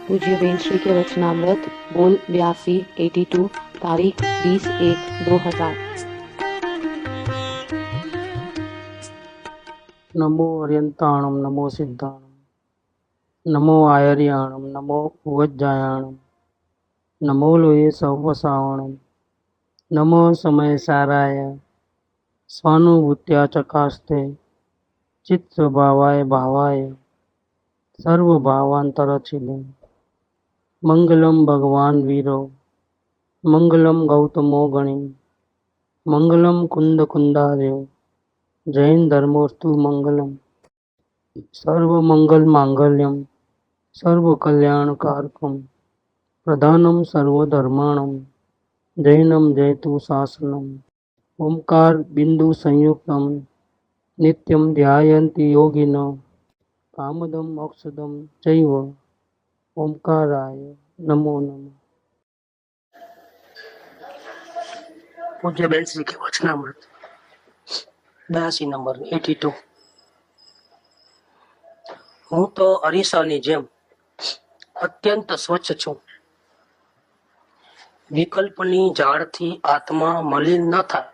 पूज्य बेन श्री के वचनामृत बोल 82 तारीख 20/1/2000। नमो अर्यंताणम नमो सिद्धाणम नमो आयर्याणम नमो उवज्जायाणम नमो लोये सवसावणम नमो समय साराय स्वानुभूत्या चकास्ते चित्त भावाय भावाय सर्वभावांतरचिले मंगलम भगवान वीरो मंगलम गौतमो गणि मंगलम कुंद कुंदार्यो जैन धर्मोस्तु मंगलम सर्व मंगल मांगल्यम सर्व कल्याण कारकम प्रधानम सर्वधर्माणम जैनम जयतु शासनम ओंकार बिंदु संयुक्तम नित्यम ध्यायन्ति योगिनो कामदम मोक्षदम चैव ओंकाराय नमो नमः। पूज्य बेन श्री के वचनामृत 82 नंबर 82। હું તો અરીસાની જેમ અત્યંત સ્વચ્છ છું. વિકલ્પની ઝાડથી આત્મા મલિન ન થાય.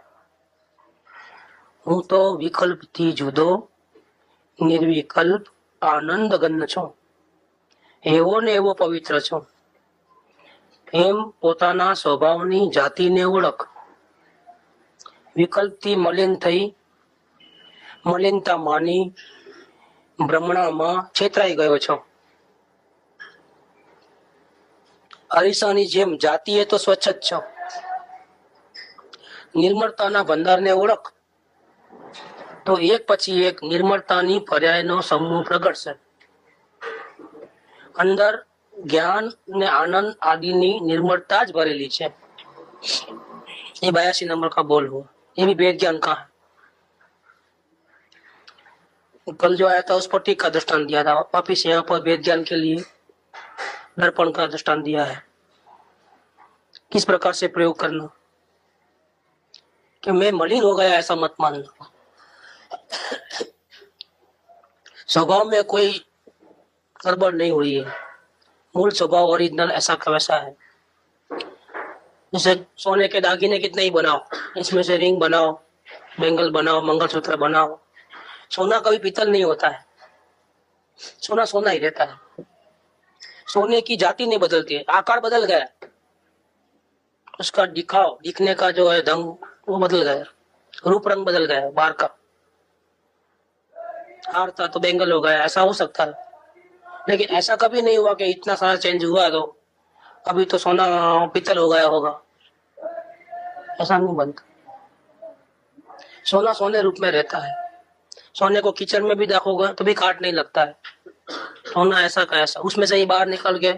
હું તો વિકલ્પથી જુદો નિર્વિકલ્પ આનંદ ગન્ન છું. એવો ને એવો પવિત્ર છું. એમ પોતાના સ્વભાવની જાતિને ઓળખ. વિકલ્પથી મલિન થઈ મલિનતા માની ભ્રમણામાં છેતરાઈ ગયો છો. અરીસાની જેમ જાતિએ તો સ્વચ્છ જ છો. નિર્મળતાના ભંડારને ઓળખ તો એક પછી એક નિર્મળતાની પર્યાયનો સમૂહ પ્રગટશે. અંદર જ્ઞાન ને આનંદ આદિની निर्मलता ज भरेली है. ये 82 नंबर का बोल हुआ. ये भी वेद ज्ञान का है. कल जो आया था उस पर टीका दृष्टांत दिया था. वापिस यहाँ पर वेद ज्ञान के लिए दर्पण का दृष्टांत दिया है. किस प्रकार से प्रयोग करना कि मैं मलिन हो गया ऐसा मत मानना. स्वभाव में कोई गड़बड़ नहीं हुई है. मूल स्वभाव ओरिजिनल ऐसा का वैसा है. जैसे सोने के दागिने कितने ही बनाओ, इसमें से रिंग बनाओ, बैंगल बनाओ, मंगलसूत्र बनाओ, सोना कभी पीतल नहीं होता है. सोना सोना ही रहता है. सोने की जाति नहीं बदलती है. आकार बदल गया, उसका दिखने का जो है ढंग वो बदल गया, रूप रंग बदल गया. बाहर का हार था तो बैंगल हो गया, ऐसा हो सकता है. लेकिन ऐसा कभी नहीं हुआ कि इतना सारा चेंज हुआ तो अभी तो सोना पीतल हो गया होगा. ऐसा नहीं बनता. सोना सोने रूप में रहता है. सोने को कीचड़ में भी देखोगे तो भी काट नहीं लगता है. सोना ऐसा का ऐसा, उसमें से ही बाहर निकल गए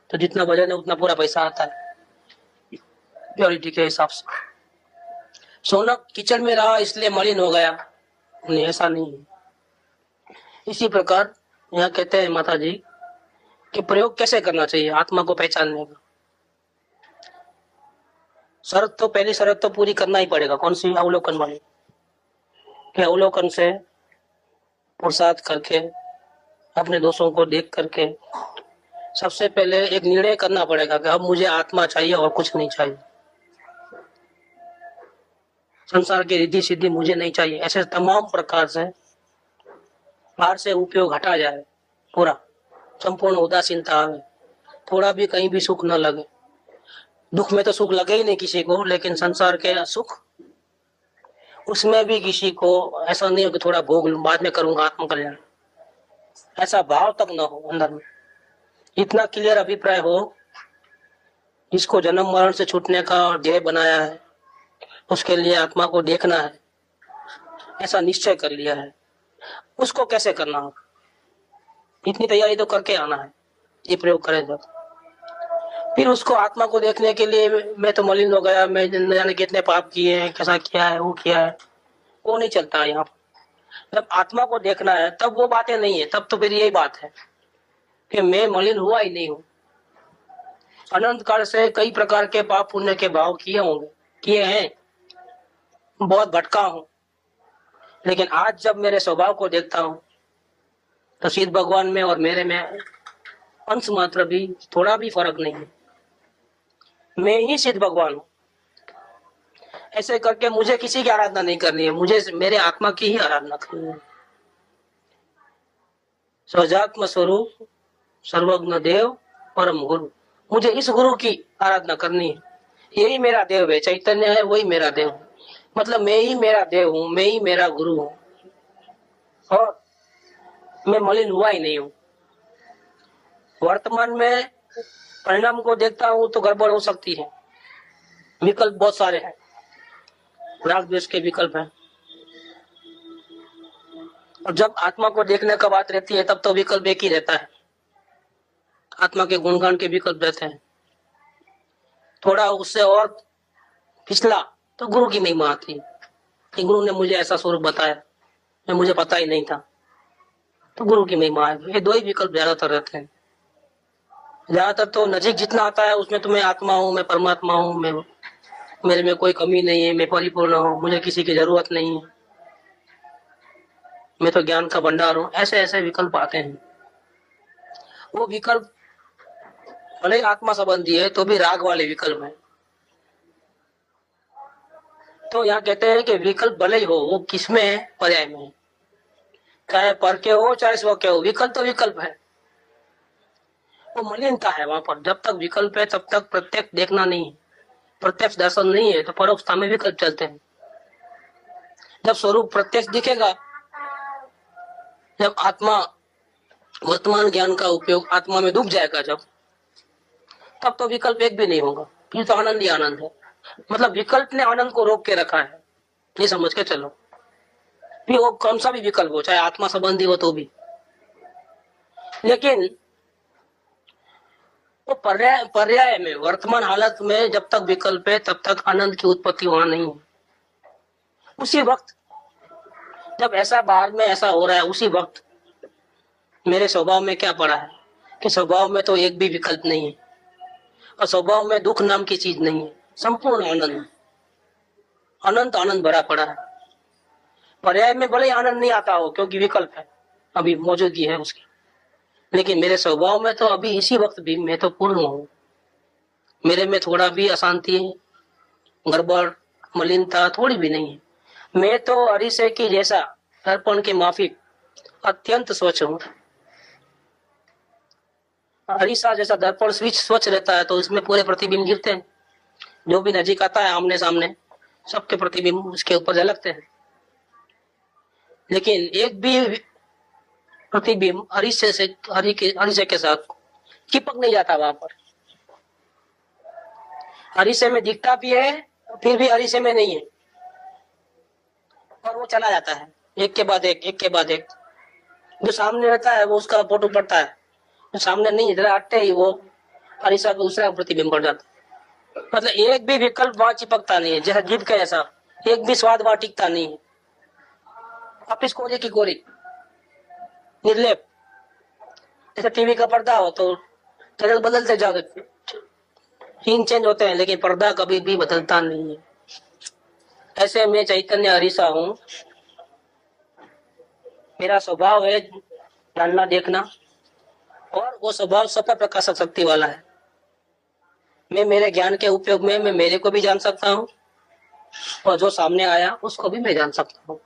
तो जितना वजन है उतना पूरा पैसा आता है प्योरिटी के हिसाब से. सोना कीचड़ में रहा इसलिए मलिन हो गया, नहीं ऐसा नहीं है. इसी प्रकार यहाँ कहते हैं माता जी कि प्रयोग कैसे करना चाहिए आत्मा को पहचानने का. शर्त तो पहली शर्त तो पूरी करना ही पड़ेगा. कौन सी? अवलोकन वाली. कि अवलोकन से पुरुषार्थ करके अपने दोषों को देख करके सबसे पहले एक निर्णय करना पड़ेगा कि अब मुझे आत्मा चाहिए और कुछ नहीं चाहिए. संसार की रिद्धि सिद्धि मुझे नहीं चाहिए. ऐसे तमाम प्रकार से बाहर से उपयोग हटा जाए. पूरा संपूर्ण उदासीनता आवे. थोड़ा भी कहीं भी सुख न लगे. दुख में तो सुख लगे ही नहीं किसी को, लेकिन संसार के सुख उसमें भी किसी को ऐसा नहीं हो कि थोड़ा भोग लूं बाद में करूंगा आत्मकल्याण. ऐसा भाव तक न हो अंदर में. इतना क्लियर अभिप्राय हो जिसको जन्म मरण से छूटने का ध्येय बनाया है, उसके लिए आत्मा को देखना है, ऐसा निश्चय कर लिया है. उसको कैसे करना हो, इतनी तैयारी तो करके आना है. ये प्रयोग करें जब फिर उसको आत्मा को देखने के लिए मैं तो मलिन हो गया, मैं न जाने कितने पाप किए हैं, कैसा किया है, वो किया है, वो नहीं चलता है. यहाँ जब आत्मा को देखना है तब वो बातें नहीं है. तब तो फिर यही बात है कि मैं मलिन हुआ ही नहीं हूँ. अनंत काल से कई प्रकार के पाप पुण्य के भाव किए होंगे, किए हैं, बहुत भटका हूं. लेकिन आज जब मेरे स्वभाव को देखता हूं तो सिद्ध भगवान में और मेरे में अंश मात्र भी, थोड़ा भी फर्क नहीं है। मैं ही सिद्ध भगवान हूँ। ऐसे करके मुझे किसी की आराधना नहीं करनी है, मुझे मेरे आत्मा की ही आराधना करनी है। सजात्म स्वरूप सर्वज्ञ देव परम गुरु, मुझे इस गुरु की आराधना करनी है। यही मेरा देव है, चैतन्य है, वही मेरा देव है। मतलब मैं ही मेरा देव हूँ, मैं ही मेरा गुरु हूँ, और मैं मलिन हुआ ही नहीं हूँ। वर्तमान में परिणाम को देखता हूँ तो गड़बड़ हो सकती है। विकल्प बहुत सारे हैं, राग द्वेष के विकल्प हैं, और जब आत्मा को देखने का बात रहती है तब तो विकल्प एक ही रहता है। आत्मा के गुणगान के विकल्प रहते हैं। थोड़ा उससे और पिछला तो गुरु की महिमा आती है कि गुरु ने मुझे ऐसा स्वरूप बताया, मैं मुझे पता ही नहीं था, तो गुरु की महिमा है। ये दो ही विकल्प ज्यादातर रहते हैं। ज्यादातर तो नजीक जितना आता है उसमें तो मैं आत्मा हूँ, मैं परमात्मा हूँ, मैं मेरे में कोई कमी नहीं है, मैं परिपूर्ण हूँ, मुझे किसी की जरूरत नहीं है, मैं तो ज्ञान का भंडार हूँ, ऐसे ऐसे विकल्प आते हैं। वो विकल्प भले आत्मा संबंधी है तो भी राग वाले विकल्प है। तो यहाँ कहते हैं कि विकल्प भले ही हो, वो किसमें है? पर्याय में है। चाहे पर के हो चाहे स्व के हो, विकल्प तो विकल्प है। वो मलिनता है वहां पर। जब तक विकल्प है तब तक प्रत्यक्ष देखना नहीं है, प्रत्यक्ष दर्शन नहीं है, तो परोक्षता में विकल्प चलते हैं। जब स्वरूप प्रत्यक्ष दिखेगा, जब आत्मा वर्तमान ज्ञान का उपयोग आत्मा में डूब जाएगा, जब तब तो विकल्प एक भी नहीं होगा, फिर तो आनंद ही आनंद है। मतलब विकल्प ने आनंद को रोक के रखा है, ये समझ के चलो। फिर वो कौन सा भी विकल्प हो, चाहे आत्मा संबंधी हो तो भी। लेकिन वो पर्याय में, वर्तमान हालत में जब तक विकल्प है तब तक आनंद की उत्पत्ति वहां नहीं है। उसी वक्त जब ऐसा बाहर में ऐसा हो रहा है, उसी वक्त मेरे स्वभाव में क्या पड़ा है कि स्वभाव में तो एक भी विकल्प नहीं है, और स्वभाव में दुख नाम की चीज नहीं है। संपूर्ण आनंद, अनंत आनंद भरा पड़ा है। पर्याय में भले ही आनंद नहीं आता हो क्योंकि विकल्प है, अभी मौजूदगी है उसकी, लेकिन मेरे स्वभाव में तो अभी इसी वक्त भी मैं तो पूर्ण हूँ। मेरे में थोड़ा भी अशांति, गड़बड़, मलिनता थोड़ी भी नहीं है। मैं तो अरिसे की जैसा दर्पण के माफिक अत्यंत स्वच्छ हूँ। अरिसा जैसा दर्पण स्विच स्वच्छ रहता है तो इसमें पूरे प्रतिबिंब गिरते हैं। जो भी नजीक आता है आमने सामने, सबके प्रतिबिंब उसके ऊपर झलकते हैं। लेकिन एक भी प्रतिबिंब अरिसे के साथ चिपक नहीं जाता वहां पर। अरिसे में दिखता भी है, फिर भी अरिसे में नहीं है, और वो चला जाता है एक के बाद एक, एक के बाद एक। जो सामने रहता है वो उसका फोटो पड़ता है, जो सामने नहीं, जरा हटते ही वो अरिसा का दूसरा प्रतिबिंब पड़ जाता है। मतलब एक भी विकल्प वहां चिपकता नहीं है, जैसा जीभ का ऐसा एक भी स्वाद वहां टिकता नहीं है। वापिस कोरे की कोरी, निर्लेप। जैसे टीवी का पर्दा हो तो चैनल बदलते जाओ, सीन चेंज होते हैं, लेकिन पर्दा कभी भी बदलता नहीं है। ऐसे मैं चैतन्य अरिसा हूँ। मेरा स्वभाव है जानना देखना, और वो स्वभाव सत्य प्रकाशक शक्ति वाला है। मैं मेरे ज्ञान के उपयोग में मैं मेरे को भी जान सकता हूँ, और जो सामने आया उसको भी मैं जान सकता हूँ।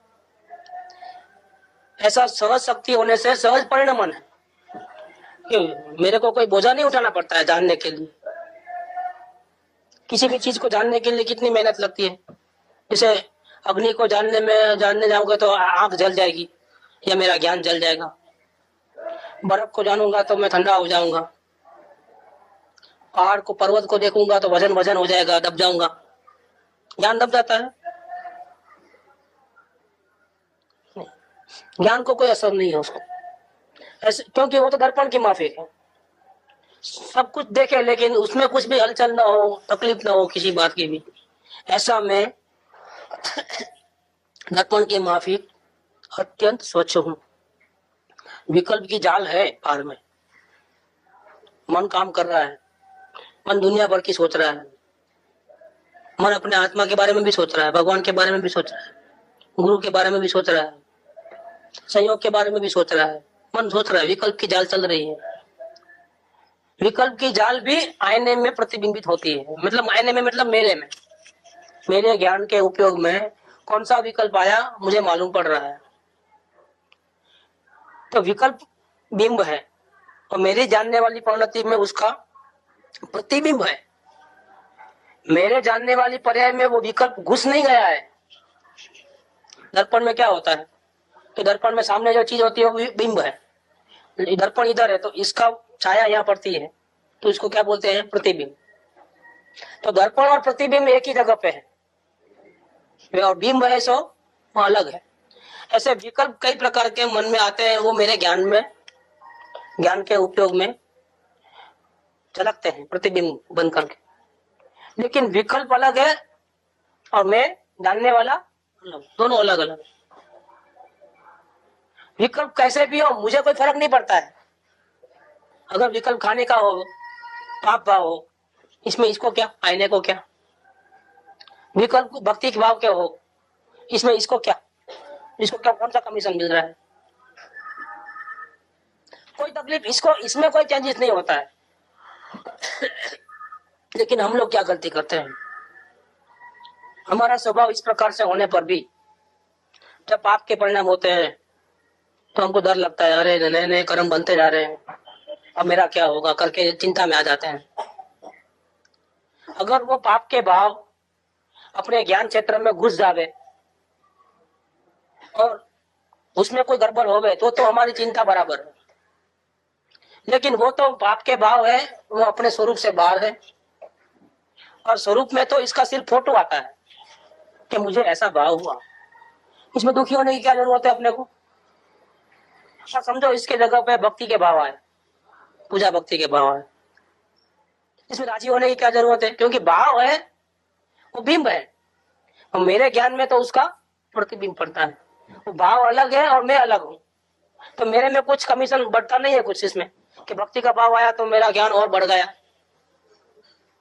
ऐसा सहज शक्ति होने से सहज परिणमन है कि मेरे को कोई बोझा नहीं उठाना पड़ता है जानने के लिए। किसी भी चीज को जानने के लिए कितनी मेहनत लगती है। जैसे अग्नि को जानने जाऊंगा तो आंख जल जाएगी या मेरा ज्ञान जल जाएगा। बर्फ को जानूंगा तो मैं ठंडा हो जाऊंगा। पहाड़ को, पर्वत को देखूंगा तो वजन वजन हो जाएगा, दब जाऊंगा, ज्ञान दब जाता है। ज्ञान को कोई असर नहीं है उसको, ऐसे, क्योंकि वो तो दर्पण की माफिक है। सब कुछ देखे लेकिन उसमें कुछ भी हलचल ना हो, तकलीफ ना हो किसी बात की भी। ऐसा मैं दर्पण की माफिक अत्यंत स्वच्छ हूँ। विकल्प की जाल है पार में, मन काम कर रहा है, मन दुनिया भर की सोच रहा है, मन अपने आत्मा के बारे में भी सोच रहा है, भगवान के बारे में भी सोच रहा है, गुरु के बारे में भी सोच रहा है, संयोग के बारे में भी सोच रहा है। मन सोच रहा है, विकल्प की जाल चल रही है। विकल्प की जाल भी आईने में प्रतिबिंबित होती है। मतलब आईने में मतलब मेरे में, मेरे ज्ञान के उपयोग में कौन सा विकल्प आया मुझे मालूम पड़ रहा है। तो विकल्प बिंब है और मेरी जानने वाली परिणति में उसका प्रतिबिंब है। मेरे जानने वाली पर्याय में वो विकल्प घुस नहीं गया है। दर्पण में क्या होता है तो दर्पण में सामने जो चीज होती है वो बिंब है। दर्पण इधर है तो इसका छाया यहाँ पड़ती है तो इसको क्या बोलते हैं, प्रतिबिंब। तो दर्पण और प्रतिबिंब एक ही जगह पे है और बिंब है सो वो अलग है। ऐसे विकल्प कई प्रकार के मन में आते हैं, वो मेरे ज्ञान में, ज्ञान के उपयोग में झलकते हैं प्रतिबिंब बन करके। लेकिन विकल्प अलग है और मैं जानने वाला अलग, दोनों अलग अलग। विकल्प कैसे भी हो मुझे कोई फर्क नहीं पड़ता है। अगर विकल्प खाने का हो, पाप भाव हो, इसमें इसको क्या, आईने को क्या। विकल्प भक्ति के भाव के हो, इसमें इसको क्या, इसको क्या, कौन सा कमीशन मिल रहा है, कोई तकलीफ इसको, इसमें कोई चेंजेस नहीं होता है। लेकिन हम लोग क्या गलती करते हैं, हमारा स्वभाव इस प्रकार से होने पर भी जब पाप के परिणाम होते हैं तो हमको डर लगता है, अरे नए नए कर्म बनते जा रहे हैं, अब मेरा क्या होगा करके चिंता में आ जाते हैं। अगर वो पाप के भाव अपने ज्ञान क्षेत्र में घुस जावे और उसमें कोई गड़बड़ होवे तो हमारी चिंता बराबर है। लेकिन वो तो पाप के भाव है, वो अपने स्वरूप से बाहर है और स्वरूप में तो इसका सिर्फ फोटो आता है कि मुझे ऐसा भाव हुआ। इसमें दुखी होने की क्या जरूरत है अपने को। समझो इसके जगह पे भक्ति के भाव आए, पूजा भक्ति के भाव आए, इसमें राजी होने की क्या जरूरत है, क्योंकि भाव है वो बिंब है और मेरे ज्ञान में तो उसका प्रतिबिंब पड़ता है। वो भाव अलग है और मैं अलग हूँ, तो मेरे में कुछ कमीशन बढ़ता नहीं है कुछ इसमें कि भक्ति का भाव आया तो मेरा ज्ञान और बढ़ गया,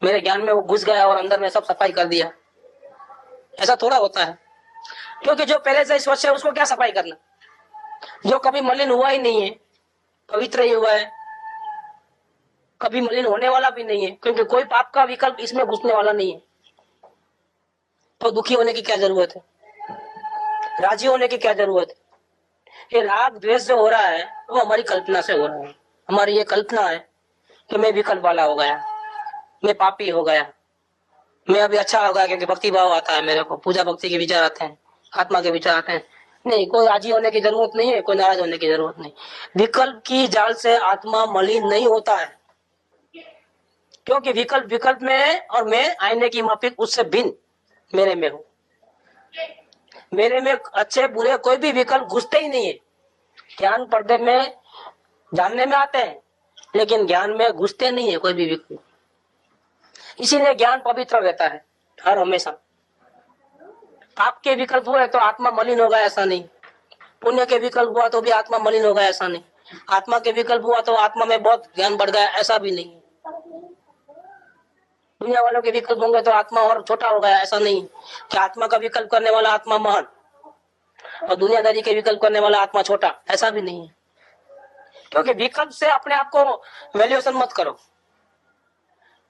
मेरे ज्ञान में वो घुस गया और अंदर में सब सफाई कर दिया। ऐसा थोड़ा होता है, क्योंकि जो पहले से स्वच्छ है उसको क्या सफाई करना। जो कभी मलिन हुआ ही नहीं है, पवित्र ही हुआ है, कभी मलिन होने वाला भी नहीं है, क्योंकि कोई पाप का विकल्प इसमें घुसने वाला नहीं है। तो दुखी होने की क्या जरूरत है, राजी होने की क्या जरूरत है। ये राग द्वेष जो हो रहा है वो हमारी कल्पना से हो रहा है। हमारी ये कल्पना है कि मैं विकल्प वाला हो गया, मैं पापी हो गया, मैं अभी अच्छा हो गया क्योंकि भक्ति भाव आता है, मेरे को पूजा भक्ति के विचार आते हैं, आत्मा के विचार आते हैं। नहीं, कोई राजी होने की जरूरत नहीं है, कोई नाराज होने की जरूरत नहीं। विकल्प की जाल से आत्मा मलिन नहीं होता है, क्योंकि विकल्प विकल्प में है और मैं आईने की माफिक उससे भिन्न मेरे में हूँ। मेरे में अच्छे बुरे कोई भी विकल्प घुसते ही नहीं है। ज्ञान पर्दे में जानने में आते हैं लेकिन ज्ञान में घुसते नहीं है कोई भी विकल्प। इसीलिए ज्ञान पवित्र रहता है हर हमेशा। पाप के विकल्प हुए तो आत्मा मलिन होगा ऐसा नहीं, पुण्य के विकल्प हुआ तो भी आत्मा मलिन होगा ऐसा नहीं, आत्मा के विकल्प हुआ तो आत्मा में बहुत ज्ञान बढ़ गया ऐसा भी नहीं। दुनिया वालों के विकल्प होंगे तो आत्मा और छोटा हो गया ऐसा नहीं कि आत्मा का विकल्प करने वाला आत्मा महान और दुनियादारी के विकल्प करने वाला आत्मा छोटा, ऐसा भी नहीं है। क्योंकि विकल्प से अपने आप को वैल्यूएशन मत करो।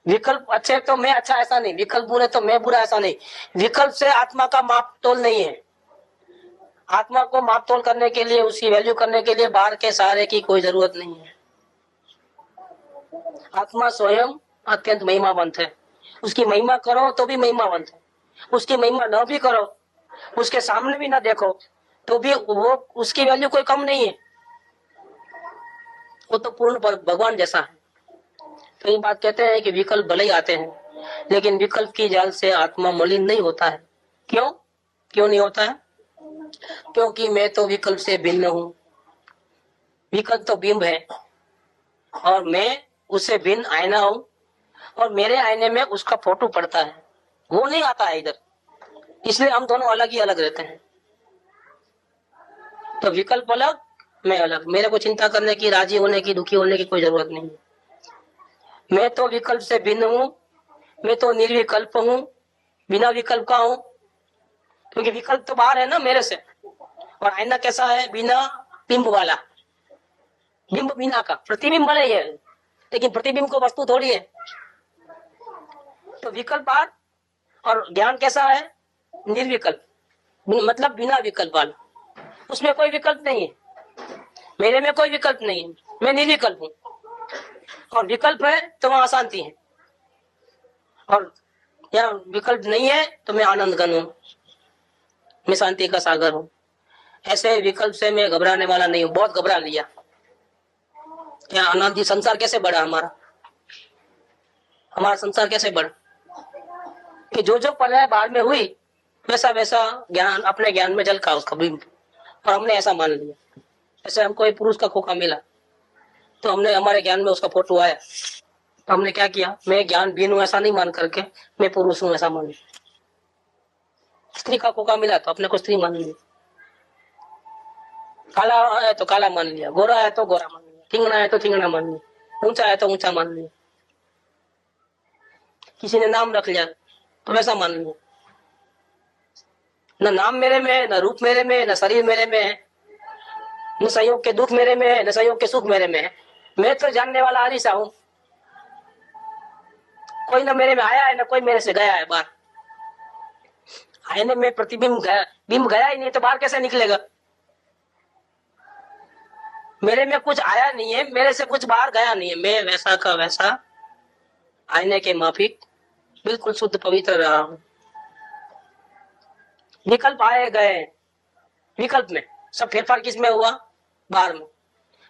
विकल्प अच्छे तो मैं अच्छा ऐसा नहीं, विकल्प बुरे तो मैं बुरा ऐसा नहीं। विकल्प से आत्मा का माप तोल नहीं है। आत्मा को माप तोल करने के लिए, उसकी वैल्यू करने के लिए बाहर के सहारे की कोई जरूरत नहीं है। आत्मा स्वयं अत्यंत महिमावंत है, उसकी महिमा करो तो भी महिमावंत है, उसकी महिमा न भी करो, उसके सामने भी ना देखो तो भी वो उसकी वैल्यू कोई कम नहीं है, वो तो पूर्ण भगवान जैसा है। तो ये बात कहते हैं कि विकल्प भले ही आते हैं लेकिन विकल्प की जाल से आत्मा मलिन नहीं होता है। क्यों क्यों नहीं होता है? क्योंकि मैं तो विकल्प से भिन्न हूं। विकल्प तो बिंब है और मैं उससे भिन्न आईना हूं और मेरे आईने में उसका फोटो पड़ता है, वो नहीं आता है इधर। इसलिए हम दोनों अलग ही अलग रहते हैं। तो विकल्प अलग, मैं अलग। मेरे को चिंता करने की, राजी होने की, दुखी होने की कोई जरूरत नहीं। मैं तो विकल्प से भिन्न हूं, मैं तो निर्विकल्प हूं, बिना विकल्प का हूं। क्योंकि विकल्प तो बाहर है ना मेरे से, और आईना कैसा है? बिना बिंब वाला, बिंब बिना का, प्रतिबिंब वाला ही है। लेकिन प्रतिबिंब को वस्तु थोड़ी है। तो विकल्प बार और ज्ञान कैसा है? निर्विकल्प, मतलब बिना विकल्प वाला। उसमें कोई विकल्प नहीं है, मेरे में कोई विकल्प नहीं है, मैं निर्विकल्प हूं। और विकल्प है तो वहां अशांति है, और या विकल्प नहीं है तो मैं आनंद घन हूं, मैं शांति का सागर हूं। ऐसे विकल्प से मैं घबराने वाला नहीं हूं। बहुत घबरा लिया, क्या अनादि संसार कैसे बढ़ा? हमारा संसार कैसे बढ़ा? कि जो जो पल बाहर में हुई वैसा वैसा ज्ञान अपने ज्ञान में झलका उसका बिंब, और हमने ऐसा मान लिया। जैसे हमको एक पुरुष का खोखा मिला तो हमने हमारे ज्ञान में उसका फोटो आया, तो हमने क्या किया? मैं ज्ञान बीन हूं ऐसा नहीं मान करके मैं पुरुष हूं ऐसा मान लिया। स्त्री का खोखा मिला तो अपने को स्त्री मान लिया, काला है तो काला मान लिया, गोरा है तो गोरा मान लिया, ठिंगना है तो ठिंगना मान लिया, ऊंचा है तो ऊंचा मान लिया। किसी ने नाम रख लिया तो वैसा मान लिया। न नाम मेरे में है, न रूप मेरे में है, न शरीर मेरे में है, न संयोग के दुख मेरे में है, न संयोग के सुख मेरे में है। मैं तो जानने वाला हरीसा हूं। कोई न मेरे में आया है, न कोई मेरे से गया है बाहर। आईने में प्रतिबिंब गया, बिंब गया ही नहीं तो बाहर कैसे निकलेगा? मेरे में कुछ आया नहीं है, मेरे से कुछ बाहर गया नहीं है। मैं वैसा का वैसा आईने के माफिक बिल्कुल शुद्ध पवित्र रहा हूं। विकल्प आए गए, विकल्प में सब फेरफार किस में हुआ? बाहर में।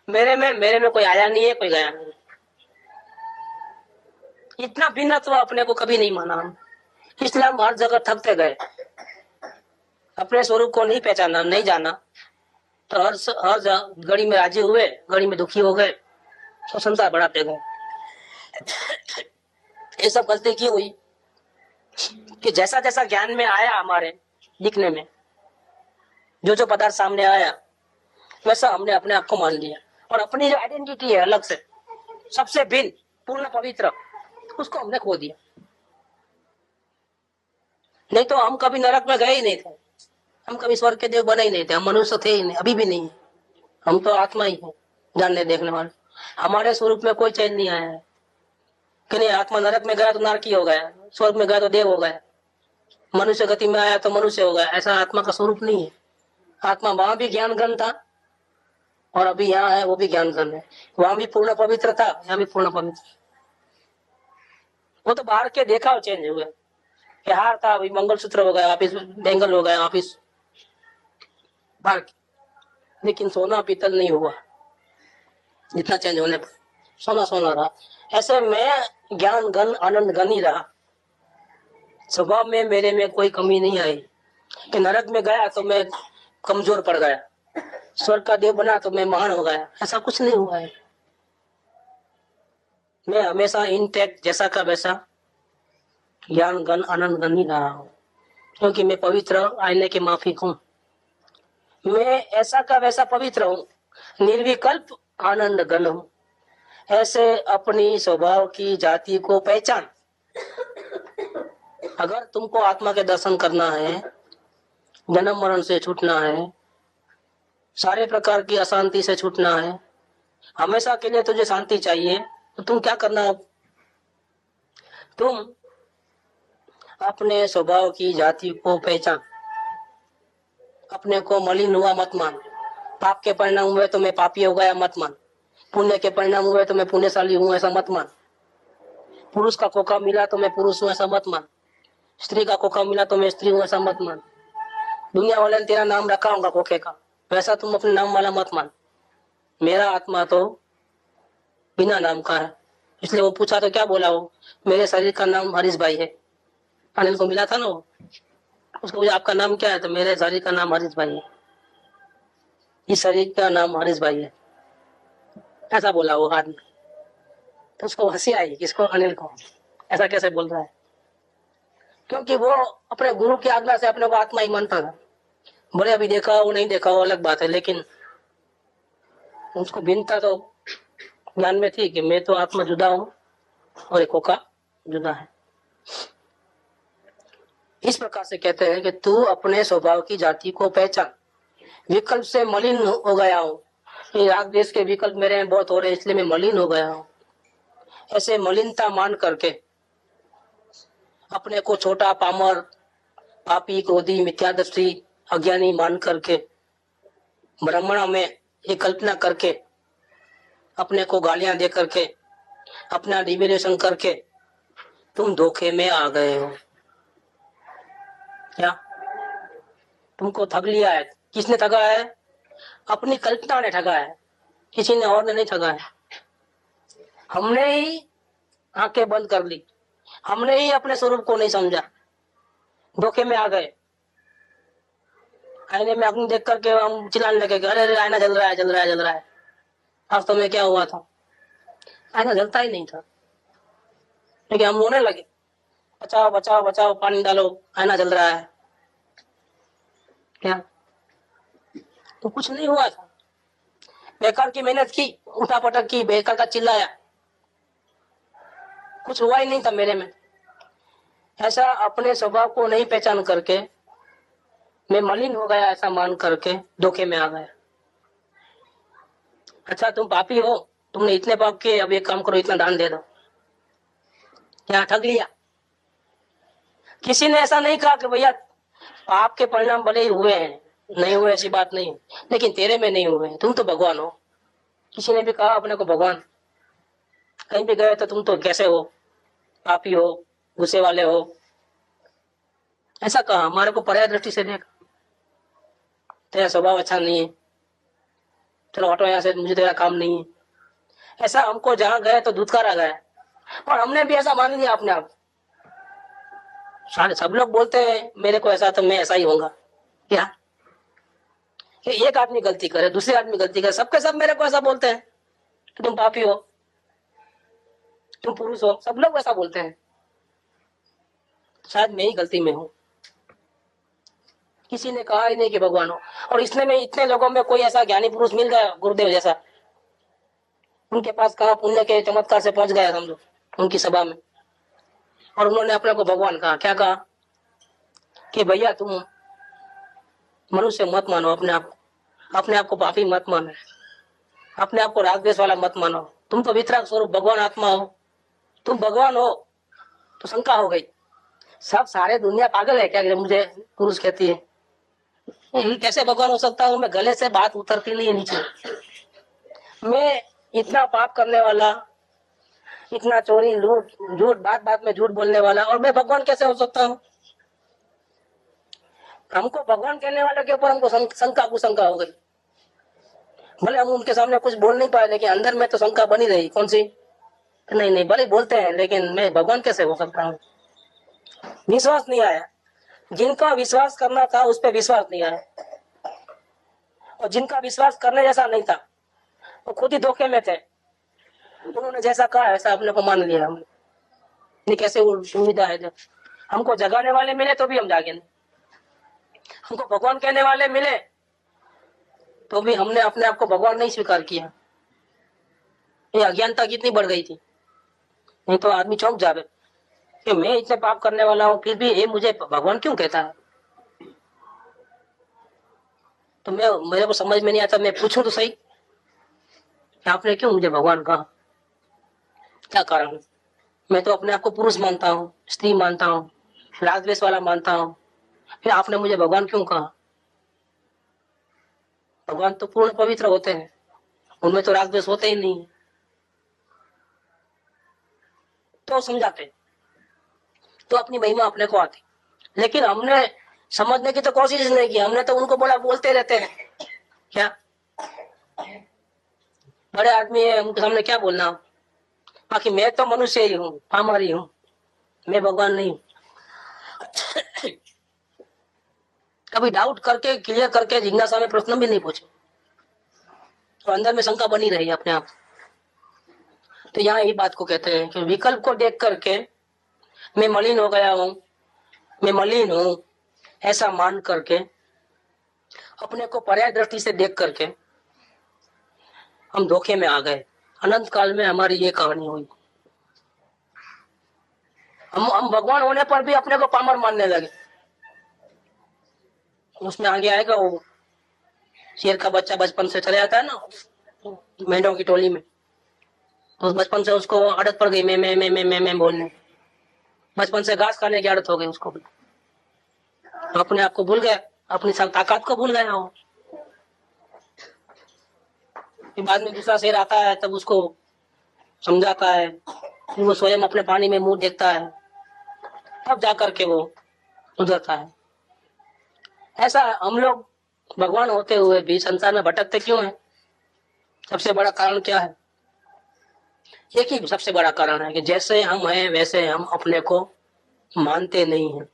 मेरे में कोई आया नहीं है, कोई गया नहीं। इतना भिन्नत्व अपने को कभी नहीं माना हम, इसलिए हम हर जगह थकते गए। अपने स्वरूप को नहीं पहचाना, नहीं जाना, तो हर घड़ी में राजी हुए, घड़ी में दुखी हो गए, तो संसार बढ़ाते गए। ये सब गलती क्यों हुई? कि जैसा जैसा ज्ञान में आया हमारे दिखने में, जो जो पदार्थ सामने आया वैसा हमने अपने आप को मान लिया, और अपनी जो आइडेंटिटी है अलग से, सबसे भिन्न, पूर्ण पवित्र, उसको हमने खो दिया। नहीं तो हम कभी नरक में गए ही नहीं थे, हम कभी स्वर्ग के देव बने ही नहीं थे, हम मनुष्य थे ही नहीं, अभी भी नहीं है। हम तो आत्मा ही है, जानने देखने वाले। हमारे स्वरूप में कोई चेंज नहीं आया है कि नहीं आत्मा नरक में गया तो नारकी हो गया, स्वर्ग में गया तो देव हो गया, मनुष्य गति में आया तो मनुष्य हो गया। ऐसा आत्मा का स्वरूप नहीं है। आत्मा वहां भी ज्ञान घन था और अभी यहाँ है वो भी ज्ञान घन है। वहां भी पूर्ण पवित्र था, यहाँ भी पूर्ण पवित्र। वो तो बाहर के देखा चेंज हुए, हार था अभी मंगलसूत्र हो गया, वापिस बैंगल हो गया, वापिस बाहर के, लेकिन सोना पीतल नहीं हुआ। जितना चेंज होने पर सोना सोना रहा। ऐसे मैं ज्ञान घन आनंद घन ही रहा। स्वभाव में मेरे में कोई कमी नहीं आई कि नरक में गया तो मैं कमजोर पड़ गया, स्वर्ग का देव बना तो मैं महान हो गया। ऐसा कुछ नहीं हुआ है। मैं हमेशा इंटैक्ट, जैसा का वैसा ज्ञान घन आनंद घन ही रहा हूं, क्योंकि मैं पवित्र आईने के माफिक हूं। मैं ऐसा का वैसा पवित्र हूं, निर्विकल्प आनंद घन हूं। ऐसे अपनी स्वभाव की जाति को पहचान। अगर तुमको आत्मा के दर्शन करना है, जन्म मरण से छूटना है, सारे प्रकार की अशांति से छूटना है, हमेशा के लिए तुझे शांति चाहिए, तो तुम क्या करना? तुम अपने स्वभाव की जाति को पहचान। अपने को मलिन हुआ मत मान। पाप के परिणाम हुए तो मैं पापी हो गया मत मान। पुण्य के परिणाम हुए तो मैं पुण्यशाली हूं ऐसा मत मान। पुरुष का कोखा मिला तो मैं पुरुष हूं ऐसा मत मान। स्त्री का कोखा मिला तो मैं स्त्री हूं ऐसा मत मान। दुनिया वाले ने तेरा नाम रखा होगा कोखे का, वैसा तुम अपने नाम वाला मत मान। मेरा आत्मा तो बिना नाम का है। इसलिए वो पूछा तो क्या बोला? वो मेरे शरीर का नाम हरीश भाई है। अनिल को मिला था ना, वो उसको पूछा आपका नाम क्या है, तो मेरे शरीर का नाम हरीश भाई है, इस शरीर का नाम हरीश भाई है, ऐसा बोला वो आदमी। तो उसको हंसी आई, किसको? अनिल को। ऐसा कैसे बोल रहा है? क्योंकि वो अपने गुरु की आज्ञा से अपने को आत्मा ही मानता था। बोले अभी देखा हो नहीं देखा हो अलग बात है, लेकिन उसको भिन्नता तो ज्ञान में थी कि मैं तो आत्मा जुदा हूं और एक कोका जुदा है। इस प्रकार से कहते हैं कि तू अपने स्वभाव की जाति को पहचान। विकल्प से मलिन हो गया हूं, राग देश के विकल्प मेरे में बहुत हो रहे, इसलिए मैं मलिन हो गया हूं। ऐसे मलिनता मान करके अपने को छोटा, पामर, पापी, क्रोधी, मिथ्यादृष्टि, अज्ञानी मान करके ब्राह्मणों में ये कल्पना करके अपने को गालियां दे करके अपना डिवेल्यूशन करके तुम धोखे में आ गए हो। क्या तुमको ठग लिया है? किसने ठगा है? अपनी कल्पना ने ठगा है, किसी ने और ने नहीं ठगा है। हमने ही आंखें बंद कर ली, हमने ही अपने स्वरूप को नहीं समझा, धोखे में आ गए। आईने में अपनी देख करके हम चिल्लाने लगे, अरे अरे आईना जल रहा है, जल रहा है, जल रहा है। आज तो मैं क्या हुआ था, आईना जलता ही नहीं था, लेकिन हम रोने लगे, बचाओ बचाओ बचाओ, पानी डालो, आईना जल रहा है। क्या तो कुछ नहीं हुआ था, बेकार की मेहनत की, उठा पटक की, बेकार का चिल्लाया, कुछ हुआ ही नहीं था मेरे में। ऐसा अपने स्वभाव को नहीं पहचान करके मैं मलिन हो गया, ऐसा मान करके धोखे में आ गया। अच्छा तुम पापी हो, तुमने इतने पाप किए, अब एक काम करो, इतना दान दे दो। क्या ठग लिया? किसी ने ऐसा नहीं कहा कि भैया पाप के परिणाम भले ही हुए हैं, नहीं हुए ऐसी बात नहीं, लेकिन तेरे में नहीं हुए, तुम तो भगवान हो। किसी ने भी कहा अपने को भगवान? कहीं भी गए तो तुम तो कैसे हो, पापी हो, गुस्से वाले हो, ऐसा कहा। हमारे को पर्याय दृष्टि से देख, तेरा स्वभाव अच्छा नहीं है, चलो हटो यहाँ से, मुझे तेरा काम नहीं है। ऐसा हमको जहां गए तो धुतकारा गया, और हमने भी ऐसा मान लिया अपने आप। सारे सब लोग बोलते हैं मेरे को ऐसा, तो मैं ऐसा ही होगा। क्या कि एक आदमी गलती करे, दूसरे आदमी गलती करे, सबके सब मेरे को ऐसा बोलते हैं कि तुम पापी हो, तुम पुरुष हो, सब लोग ऐसा बोलते हैं। शायद मैं ही गलती में हूं, किसी ने कहा ही नहीं कि भगवान हो। और इसने में इतने लोगों में कोई ऐसा ज्ञानी पुरुष मिल गया गुरुदेव जैसा, उनके पास कहा पुण्य के चमत्कार से पहुंच गया समझो उनकी सभा में, और उन्होंने अपने को भगवान कहा। क्या कहा कि भैया तुम मनुष्य मत मानो अपने आप को पापी मत मानो, अपने आप को राग द्वेष वाला मत मानो, तुम तो वितराग स्वरूप भगवान आत्मा हो, तुम भगवान हो। तो शंका हो गई, सब सारे दुनिया पागल है क्या मुझे पुरुष कहती है, कैसे भगवान हो सकता हूँ मैं? गले से बात उतरती नहीं है नीचे। मैं इतना पाप करने वाला, इतना चोरी, लूट, झूठ, बात बात में झूठ बोलने वाला, और मैं भगवान कैसे हो सकता हूँ? हमको भगवान कहने वाले के ऊपर हमको शंका कुशंका हो गई। भले हम उनके सामने कुछ बोल नहीं पाए, लेकिन अंदर में तो शंका बनी रही। कौन सी? नहीं नहीं, भले बोलते हैं, लेकिन मैं भगवान कैसे हो सकता हूँ? विश्वास नहीं आया, जिनका विश्वास करना था उस पर विश्वास नहीं आया, और जिनका विश्वास करने जैसा नहीं था वो खुद ही धोखे में थे। उन्होंने जैसा कहा ऐसा अपने को मान लिया हमने। नहीं, कैसे सुविधा है, जब हमको जगाने वाले मिले तो भी हम जागे नहीं, हमको भगवान कहने वाले मिले तो भी हमने अपने आप को भगवान नहीं स्वीकार किया। ये अज्ञानता कितनी बढ़ गई थी, नहीं तो आदमी चौंक जावे कि मैं इतने पाप करने वाला हूँ, फिर भी ये मुझे भगवान क्यों कहता है? तो मेरे को समझ में नहीं आता, मैं पूछूं तो सही कि आपने क्यों मुझे भगवान कहा, क्या कारण? मैं तो अपने आप को पुरुष मानता हूँ, स्त्री मानता हूँ, राग द्वेष वाला मानता हूँ, फिर आपने मुझे भगवान क्यों कहा? भगवान तो पूर्ण पवित्र होते हैं, उनमें तो राग द्वेष होते ही नहीं है। तो समझाते, तो अपनी महिमा अपने को आती, लेकिन हमने समझने की तो कोशिश नहीं की। हमने तो उनको बोला बोलते रहते हैं, क्या बड़े आदमी है, उनके सामने क्या बोलना? बाकी मैं तो मनुष्य ही हूँ, पामरी हूँ, मैं भगवान नहीं हूँ। कभी डाउट करके, क्लियर करके जिज्ञासा में प्रश्न भी नहीं पूछे, तो अंदर में शंका बनी रही अपने आप। तो यहाँ ये बात को कहते हैं कि विकल्प को देख करके मैं मलिन हो गया हूँ, मैं मलिन हूँ, ऐसा मान करके अपने को पर्याय दृष्टि से देख करके हम धोखे में आ गए। अनंत काल में हमारी ये कहानी हुई। हम भगवान होने पर भी अपने को पामर मानने लगे। उसमें आगे आएगा वो शेर का बच्चा बचपन से चले जाता है ना मेंढों की टोली में, तो बचपन से उसको आदत पड़ गई मैं बोलने, बचपन से घास खाने की आदत हो गई उसको, अपने आप को भूल गया, अपनी सब ताकत को भूल गया वो। फिर बाद में दूसरा शेर आता है तब उसको समझाता है, फिर वो स्वयं अपने पानी में मुंह देखता है, तब जाकर के वो सुधरता है। ऐसा हम लोग भगवान होते हुए भी संसार में भटकते क्यों हैं? सबसे बड़ा कारण क्या है? एक ही सबसे बड़ा कारण है कि जैसे हम हैं वैसे हम अपने को मानते नहीं हैं।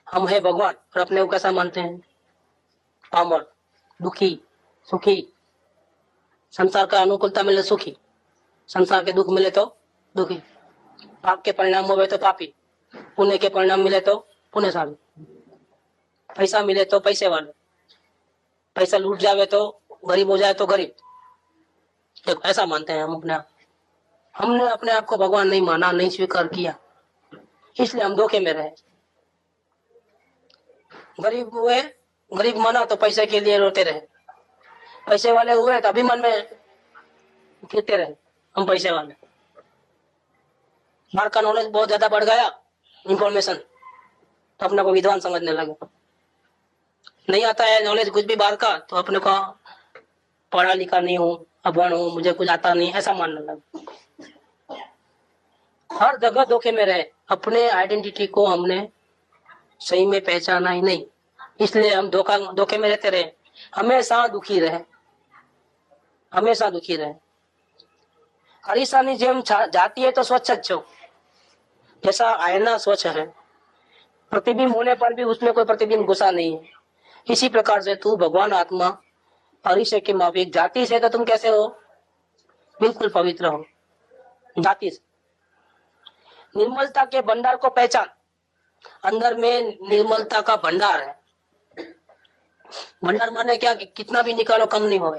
हम है भगवान और अपने को कैसा मानते हैं? पामर, दुखी, सुखी। संसार का अनुकूलता मिले सुखी, संसार के दुख मिले तो दुखी, पाप के परिणाम हुए तो पापी, पुण्य के परिणाम मिले तो पुण्यशाली, पैसा मिले तो पैसे वाले, पैसा लूट जावे तो गरीब हो जाए तो गरीब। देखो ऐसा मानते हैं हम अपने आप। हमने अपने आप को भगवान नहीं माना, नहीं स्वीकार किया, इसलिए हम धोखे में रहे। गरीब हुए, गरीब माना तो पैसे के लिए रोते रहे, पैसे वाले हुए तो अभिमान में फिरते रहे, हम पैसे वाले। बाहर का नॉलेज बहुत ज्यादा बढ़ गया, इंफॉर्मेशन, तो अपने को विद्वान समझने लगे। नहीं आता है नॉलेज कुछ भी बाहर का तो अपने को पढ़ा लिखा नहीं हूँ, अभण हूँ, मुझे कुछ आता नहीं, ऐसा मानने लगे। हर जगह धोखे में रहे, अपने आइडेंटिटी को हमने सही में पहचाना ही नहीं, इसलिए हम धोखे में रहते रहे, हमेशा दुखी रहे, हमेशा दुखी रहे। अरीसानी जेम जाती है तो स्वच्छ छो, जैसा आईना स्वच्छ है, प्रतिबिंब होने पर भी उसमें कोई प्रतिबिंब घुसा नहीं है, इसी प्रकार से तू भगवान आत्मा अरिषे के माफिक जाति से तो तुम कैसे हो? बिल्कुल पवित्र हो जाति से। निर्मलता के भंडार को पहचान, अंदर में निर्मलता का भंडार है। भंडार माने क्या कि कितना भी निकालो कम नहीं होगा,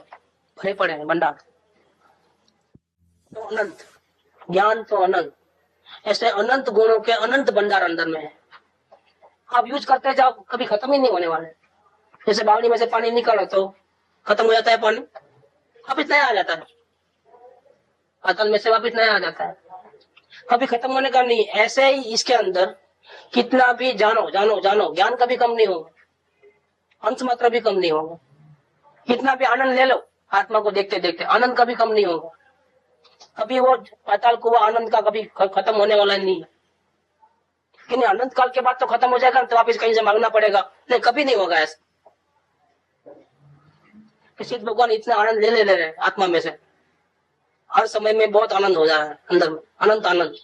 भरे पड़े हैं भंडार। तो अनंत ज्ञान तो अनंत, ऐसे अनंत गुणों के अनंत भंडार अंदर में है। आप यूज करते जाओ, कभी खत्म ही नहीं होने वाले। जैसे बावली में से पानी निकालो तो खत्म हो जाता है पानी, वापिस नया आ जाता है, अतल में से वापिस नया आ जाता है, कभी खत्म होने का नहीं। ऐसे ही इसके अंदर कितना भी जानो जानो जानो, ज्ञान कभी कम नहीं होगा, अंश मात्र भी कम नहीं होगा। कितना भी आनंद ले लो, आत्मा को देखते देखते आनंद कभी कम नहीं होगा। कभी वो पाताल कुआं आनंद का कभी खत्म होने वाला नहीं है, कि नहीं अनंत काल के बाद तो खत्म हो जाएगा तो वापिस कहीं से मांगना पड़ेगा, नहीं कभी नहीं होगा ऐसा। किसी भगवान इतना आनंद ले रहे आत्मा में से, हर समय में बहुत आनंद हो जा रहा है अंदर में, अनंत आनंद।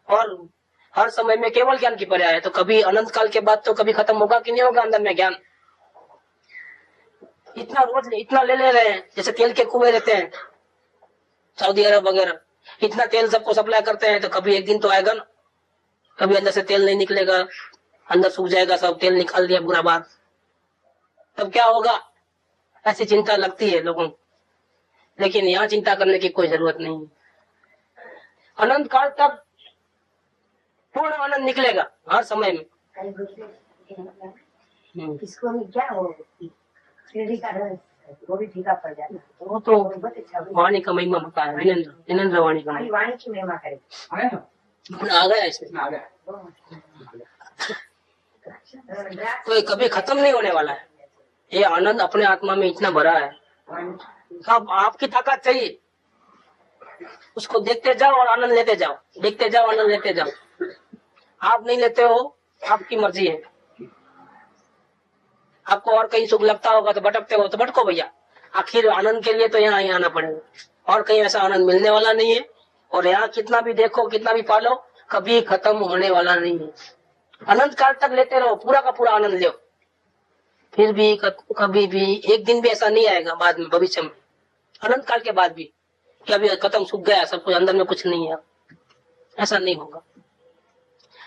और हर समय में केवल ज्ञान की पर्याय है, तो कभी अनंत काल के बाद तो कभी खत्म होगा कि नहीं होगा अंदर में ज्ञान। इतना रोज इतना ले रहे हैं, जैसे तेल के कुएं रहते हैं सऊदी अरब वगैरह, इतना तेल सबको सप्लाई करते हैं, तो कभी एक दिन तो आएगा ना, कभी अंदर से तेल नहीं निकलेगा, अंदर सूख जाएगा, सब तेल निकाल दिया बुरा बात, तब क्या होगा? ऐसी चिंता लगती है लोगों को, लेकिन यहाँ चिंता करने की कोई जरूरत नहीं है। अनंत काल तक पूर्ण आनंद निकलेगा हर समय में। इसको भी क्या हो का रस, वो भी फीका पड़ जाता है। वो तो वाणी का महिमा होता है, विनम्र वाणी का, वाणी की महिमा करे आ गया इसमें, आ गया। तो ये कभी खत्म नहीं होने वाला है, ये आनंद अपने आत्मा में इतना भरा है। अब आपकी ताकत चाहिए, उसको देखते जाओ और आनंद लेते जाओ, देखते जाओ आनंद लेते जाओ। आप नहीं लेते हो, आपकी मर्जी है। आपको और कहीं सुख लगता होगा तो भटकते हो तो भटको भैया, आखिर आनंद के लिए तो यहाँ ही आना पड़ेगा, और कहीं ऐसा आनंद मिलने वाला नहीं है। और यहाँ कितना भी देखो कितना भी पालो, कभी खत्म होने वाला नहीं है। अनंत काल तक लेते रहो, पूरा का पूरा आनंद लो, फिर भी कभी भी एक दिन भी ऐसा नहीं आएगा बाद में, भविष्य में, अनंत काल के बाद भी कि अभी खत्म सूख गया सब कुछ, अंदर में कुछ नहीं है, ऐसा नहीं होगा।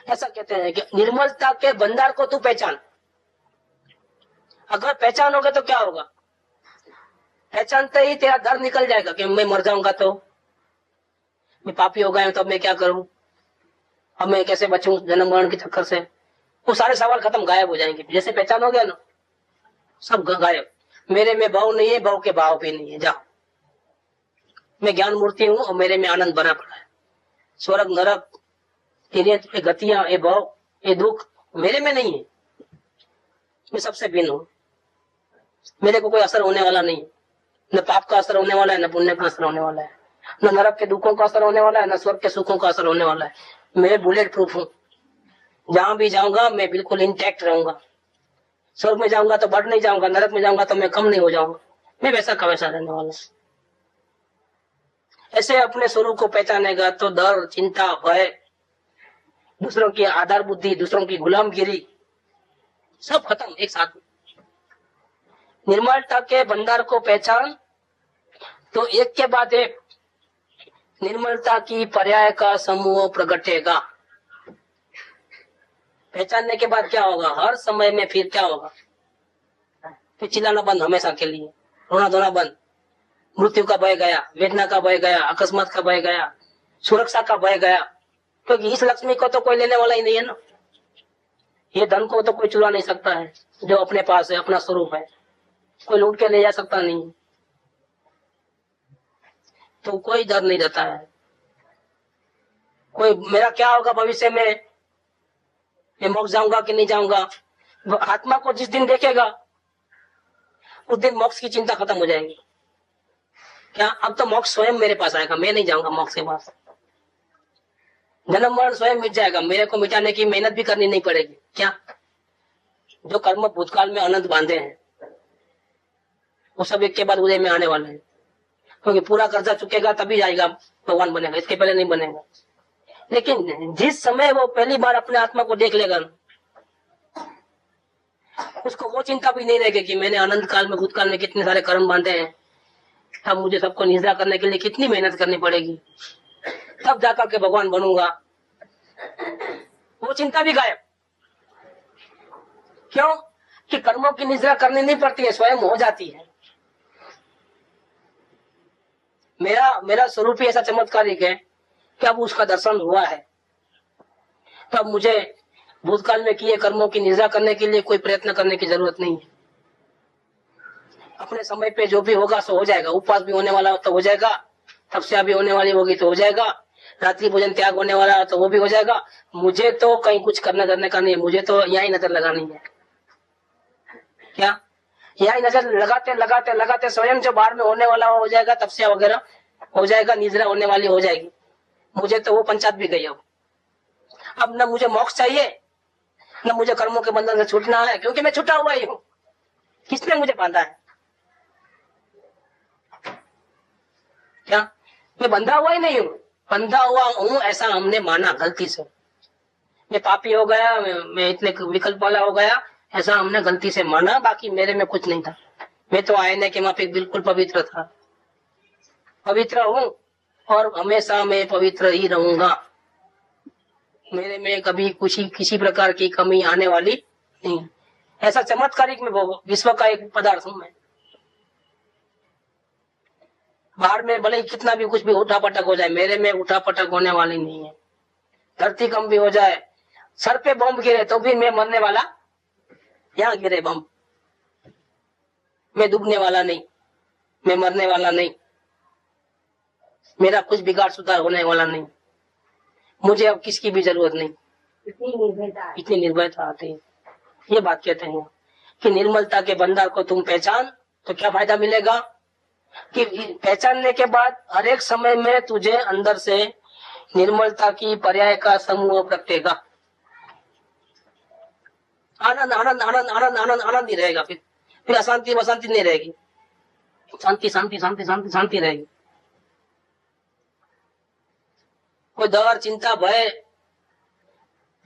ऐसा कहते हैं कि निर्मलता के भंडार को तू पहचान। अगर पहचानोगे तो क्या होगा? पहचानते ही तेरा डर निकल जाएगा कि मैं मर जाऊंगा तो, मैं पापी हो गया हूं तो अब मैं क्या करूं, अब मैं कैसे बचूं जन्म मरण के चक्कर से। वो सारे सवाल खत्म, गायब हो जाएंगे। जैसे पहचानोगे ना, सब गायब। मेरे में भाव नहीं है, भाव के भाव भी नहीं है, जाओ। मैं ज्ञान मूर्ति हूँ और मेरे में आनंद भरा पड़ा है। स्वर्ग नरक ये गतियां, ये भाव, ये दुख मेरे में नहीं है। मैं सबसे भिन्न हूँ। मेरे को कोई असर होने वाला नहीं है। न पाप का असर होने वाला है, न पुण्य का असर होने वाला है, न नरक के दुखों का असर होने वाला है, न स्वर्ग के सुखों का असर होने वाला है। मैं बुलेट प्रूफ हूँ। जहां भी जाऊंगा मैं बिल्कुल इंटैक्ट रहूंगा। स्वर्ग में जाऊंगा तो बढ़ नहीं जाऊंगा, नरक में जाऊंगा तो मैं कम नहीं हो जाऊंगा। मैं वैसा का वैसा रहने वाला। ऐसे अपने स्वरूप को पहचानेगा तो डर, चिंता, भय, दूसरों की आधार बुद्धि, दूसरों की गुलामगिरी सब खत्म एक साथ में। निर्मलता के भंडार को पहचान तो एक के बाद एक निर्मलता की पर्याय का समूह प्रगटेगा। पहचानने के बाद क्या होगा? हर समय में फिर क्या होगा? फिर चिल्लाना बंद हमेशा के लिए, रोना धोना बंद, मृत्यु का भय गया, वेदना का भय गया, अकस्मात का भय गया, सुरक्षा का भय गया। क्योंकि इस लक्ष्मी को तो कोई लेने वाला ही नहीं है ना। ये धन को तो कोई चुरा नहीं सकता है, जो अपने पास है, अपना स्वरूप है, कोई लूट के ले जा सकता नहीं। तो कोई डर नहीं रहता है। कोई मेरा क्या होगा भविष्य में, मैं मोक्ष जाऊंगा कि नहीं जाऊंगा, वो आत्मा को जिस दिन देखेगा उस दिन मोक्ष की चिंता खत्म हो जाएगी। क्या अब तो मोक्ष स्वयं मेरे पास आएगा, मैं नहीं जाऊंगा मोक्ष के पास। जन्म मरण स्वयं मिट जाएगा, मेरे को मिटाने की मेहनत भी करनी नहीं पड़ेगी। क्या जो कर्म भूतकाल में अनंत बांधे हैं वो सब एक के बाद उदय में आने वाले हैं। क्योंकि पूरा कर्जा चुकेगा तभी जाएगा भगवान बनेगा, इसके पहले नहीं बनेगा। लेकिन जिस समय वो पहली बार अपने आत्मा को देख लेगा उसको वो चिंता भी नहीं रहेगी कि मैंने अनंत काल में भूतकाल में कितने सारे कर्म बांधे हैं, तब मुझे सबको निद्रा करने के लिए कितनी मेहनत करनी पड़ेगी, तब जाकर के भगवान बनूंगा। वो चिंता भी गायब। क्यों? कि कर्मों की निद्रा करनी नहीं पड़ती है, स्वयं हो जाती है। मेरा स्वरूप ही ऐसा चमत्कारिक है कि अब उसका दर्शन हुआ है, तब मुझे भूतकाल में किए कर्मों की निद्रा करने के लिए कोई प्रयत्न करने की जरूरत नहीं है। अपने समय पे जो भी होगा सो हो जाएगा। उपवास भी होने वाला तो हो जाएगा, तपस्या भी होने वाली होगी तो हो जाएगा, रात्रि भोजन त्याग होने वाला तो वो भी हो जाएगा। मुझे तो कहीं कुछ करने का नहीं है, मुझे तो यहाँ ही नजर लगानी है। क्या यहाँ नजर लगाते लगाते लगाते स्वयं जो बाहर में होने वाला हो जाएगा, तपस्या वगैरह हो जाएगा, निद्रा होने वाली हो जाएगी। मुझे तो वो पंचायत भी गई। अब न मुझे मोक्ष चाहिए न मुझे कर्मों के बंधन से छूटना है, क्योंकि मैं छूटा हुआ ही हूँ। किसने मुझे बांधा है? क्या मैं बंधा हुआ ही नहीं हूँ? बंधा हुआ हूँ ऐसा हमने माना गलती से। मैं पापी हो गया, मैं इतने विकल्प वाला हो गया, ऐसा हमने गलती से माना। बाकी मेरे में कुछ नहीं था। मैं तो आईने के माफिक बिल्कुल पवित्र था, पवित्र हूँ और हमेशा मैं पवित्र ही रहूंगा। मेरे में कभी किसी प्रकार की कमी आने वाली नहीं। ऐसा चमत्कारिक में विश्व का एक पदार्थ हूं मैं। बाहर में भले कितना भी कुछ भी उठा पटक हो जाए, मेरे में उठा पटक होने वाली नहीं है। धरती कम भी हो जाए, सर पे बम गिरे तो भी मैं मरने वाला, यहाँ गिरे बम, मैं डूबने वाला नहीं, मैं मरने वाला नहीं, मेरा कुछ बिगाड़ सुधार होने वाला नहीं। मुझे अब किसकी भी जरूरत नहीं। इतनी निर्भयता आती है। ये बात कहते हैं कि निर्मलता के भंडार को तुम पहचान तो क्या फायदा मिलेगा? कि पहचानने के बाद हर एक समय में तुझे अंदर से निर्मलता की पर्याय का समूह प्रगटेगा। आनंद आनंद आनंद आनंद आनंद आनंद ही रहेगा। फिर अशांति अशांति नहीं रहेगी, शांति शांति शांति शांति शांति रहेगी। कोई डर, चिंता, भय,